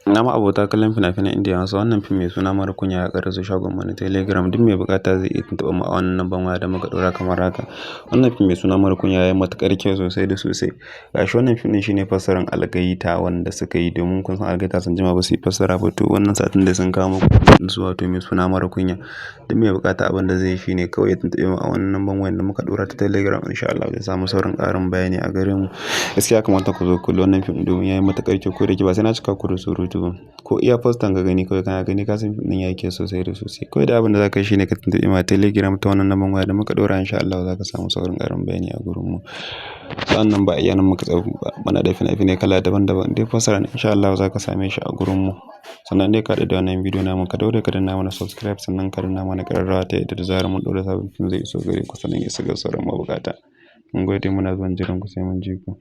Na ma'abota kallon fina-finan Indiya Hausa. Wannan fim mai suna Mara Kunya ya ƙaraso shagon mu na Telegram. Duk mai buƙata zai iya tuntuɓar mu a wannan lambar waya da muka ɗora kamar haka. Wannan fim mai suna Mara Kunya ya yi matuƙar kyau sosai da sosai. Gashi wannan fim ɗin shine fassarar Algaita wanda suka yi domin kun san Algaita sun jima ba su yi fassara ba. To wannan satin dai sun kawo muku fim ɗinsu wato mai suna Mara Kunya. Duk mai buƙata abin da zai yi shine kawai ya tuntuɓe mu a wannan lambar wayar da muka ɗora ta Telegram. In sha Allah zai samu saurin ƙarin bayani a gare mu. Gaskiya ya kamata ku zo ku kalli wannan fim domin ya yi matuƙar kyau. Ko da yake ba sai na cika ku da surutu ba. Ko iya postan ka gani kawai kana gani ka san fim ɗin ya yi kyau sosai da sosai. Kawai da abin da za ka yi shine ka tuntuɓe mu a Telegram ta wannan lambar waya da muka ɗora. In sha Allah za ka samu saurin ƙarin bayani a gurin mu. Sa'annan ba iya nan muka tsaya ba. Muna da fina-finai kala daban-daban. Duk fassara in sha Allah za ka same shi a gurin mu. Sannan dai ka haɗu da wannan bidiyo namu ka daure ka danna mana subscribe sannan ka danna mana ƙararrawa ta yadda da zarar mun ɗora sabon fim zai iso gare ku sannan ya isa ga sauran mabuƙata. Mun gode muna zuwa jiran ku sai mun ji ku.